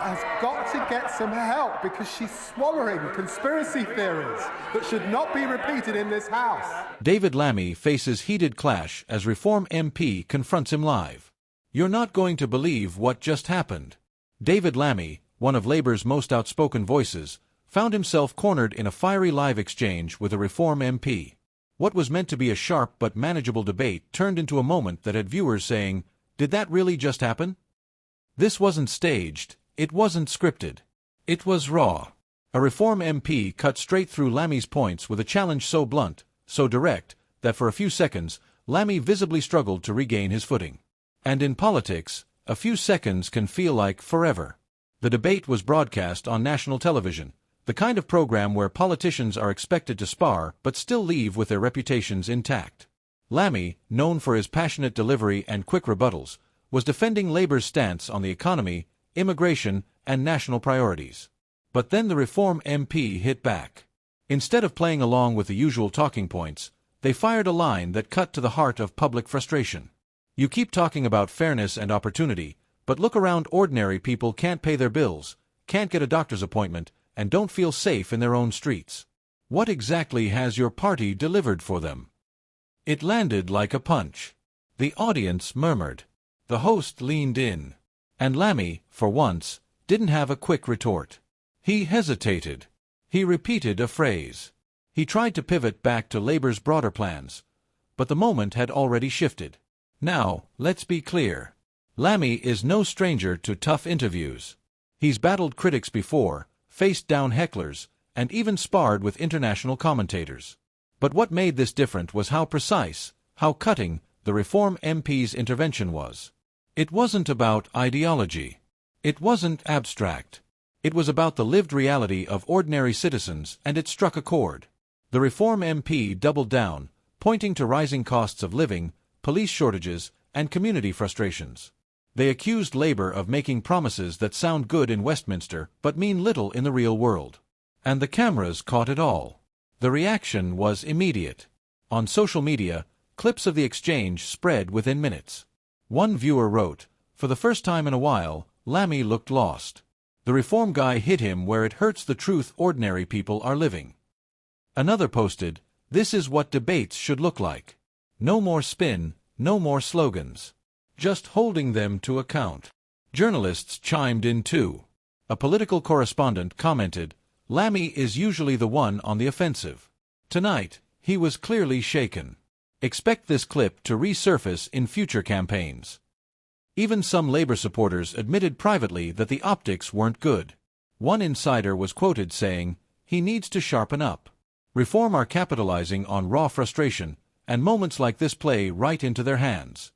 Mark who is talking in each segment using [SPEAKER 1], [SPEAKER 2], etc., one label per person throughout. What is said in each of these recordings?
[SPEAKER 1] has got to get some help because she's swallowing conspiracy theories that should not be repeated in this House.
[SPEAKER 2] David Lammy faces heated clash as Reform MP confronts him live. You're not going to believe what just happened. David Lammy, one of Labour's most outspoken voices, found himself cornered in a fiery live exchange with a Reform MP. What was meant to be a sharp but manageable debate turned into a moment that had viewers saying, "Did that really just happen?" This wasn't staged, it wasn't scripted. It was raw. A Reform MP cut straight through Lammy's points with a challenge so blunt, so direct, that for a few seconds, Lammy visibly struggled to regain his footing. And in politics, a few seconds can feel like forever. The debate was broadcast on national television, the kind of program where politicians are expected to spar but still leave with their reputations intact. Lammy, known for his passionate delivery and quick rebuttals, was defending Labour's stance on the economy, immigration, and national priorities. But then the Reform MP hit back. Instead of playing along with the usual talking points, they fired a line that cut to the heart of public frustration. You keep talking about fairness and opportunity, but look around. Ordinary people can't pay their bills, can't get a doctor's appointment, and don't feel safe in their own streets. What exactly has your party delivered for them? It landed like a punch. The audience murmured. The host leaned in. And Lammy, for once, didn't have a quick retort. He hesitated. He repeated a phrase. He tried to pivot back to Labour's broader plans. But the moment had already shifted. Now, let's be clear. Lammy is no stranger to tough interviews. He's battled critics before, faced down hecklers, and even sparred with international commentators. But what made this different was how precise, how cutting, the Reform MP's intervention was. It wasn't about ideology. It wasn't abstract. It was about the lived reality of ordinary citizens, and it struck a chord. The Reform MP doubled down, pointing to rising costs of living, police shortages, and community frustrations. They accused Labour of making promises that sound good in Westminster but mean little in the real world. And the cameras caught it all. The reaction was immediate. On social media, clips of the exchange spread within minutes. One viewer wrote, "For the first time in a while, Lammy looked lost. The Reform guy hit him where it hurts the truth ordinary people are living." Another posted, "This is what debates should look like. No more spin, no more slogans. Just holding them to account." Journalists chimed in too. A political correspondent commented, "Lammy is usually the one on the offensive. Tonight, he was clearly shaken. Expect this clip to resurface in future campaigns." Even some Labour supporters admitted privately that the optics weren't good. One insider was quoted saying, "He needs to sharpen up." Reform are capitalizing on raw frustration, and moments like this play right into their hands.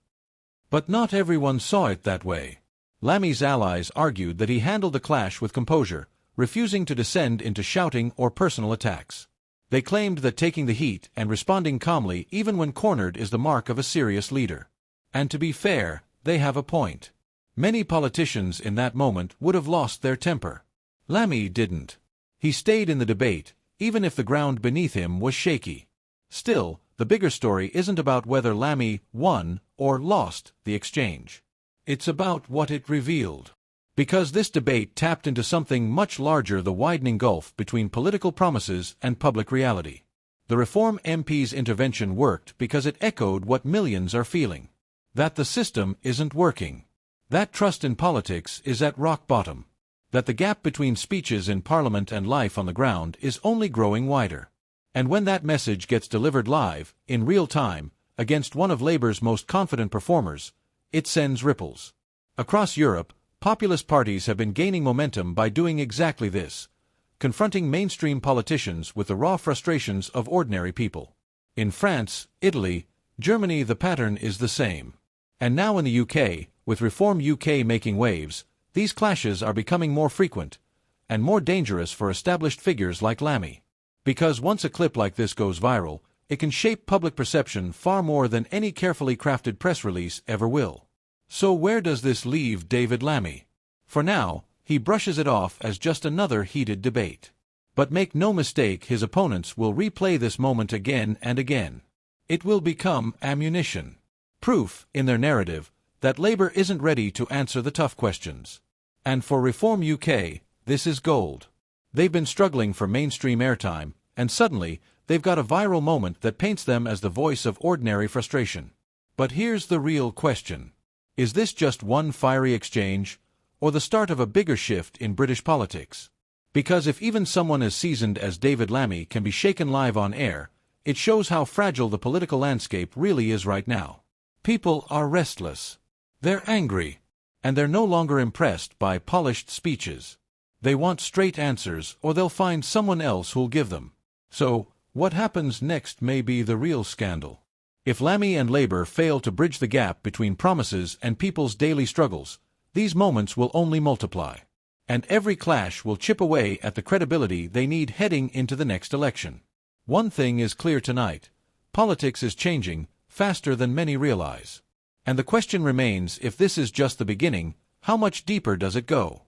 [SPEAKER 2] But not everyone saw it that way. Lammy's allies argued that he handled the clash with composure, refusing to descend into shouting or personal attacks. They claimed that taking the heat and responding calmly even when cornered is the mark of a serious leader. And to be fair, they have a point. Many politicians in that moment would have lost their temper. Lammy didn't. He stayed in the debate, even if the ground beneath him was shaky. Still, the bigger story isn't about whether Lammy won or lost the exchange. It's about what it revealed. Because this debate tapped into something much larger: the widening gulf between political promises and public reality. The Reform MP's intervention worked because it echoed what millions are feeling. That the system isn't working. That trust in politics is at rock bottom. That the gap between speeches in Parliament and life on the ground is only growing wider. And when that message gets delivered live, in real time, against one of Labour's most confident performers, it sends ripples. Across Europe, populist parties have been gaining momentum by doing exactly this, confronting mainstream politicians with the raw frustrations of ordinary people. In France, Italy, Germany, the pattern is the same. And now in the UK, with Reform UK making waves, these clashes are becoming more frequent and more dangerous for established figures like Lammy. Because once a clip like this goes viral, it can shape public perception far more than any carefully crafted press release ever will. So where does this leave David Lammy? For now, he brushes it off as just another heated debate. But make no mistake, his opponents will replay this moment again and again. It will become ammunition. Proof, in their narrative, that Labour isn't ready to answer the tough questions. And for Reform UK, this is gold. They've been struggling for mainstream airtime, and suddenly, they've got a viral moment that paints them as the voice of ordinary frustration. But here's the real question. Is this just one fiery exchange, or the start of a bigger shift in British politics? Because if even someone as seasoned as David Lammy can be shaken live on air, it shows how fragile the political landscape really is right now. People are restless. They're angry. And they're no longer impressed by polished speeches. They want straight answers, or they'll find someone else who'll give them. So, what happens next may be the real scandal. If Lammy and Labour fail to bridge the gap between promises and people's daily struggles, these moments will only multiply. And every clash will chip away at the credibility they need heading into the next election. One thing is clear tonight. Politics is changing faster than many realize. And the question remains, if this is just the beginning, how much deeper does it go?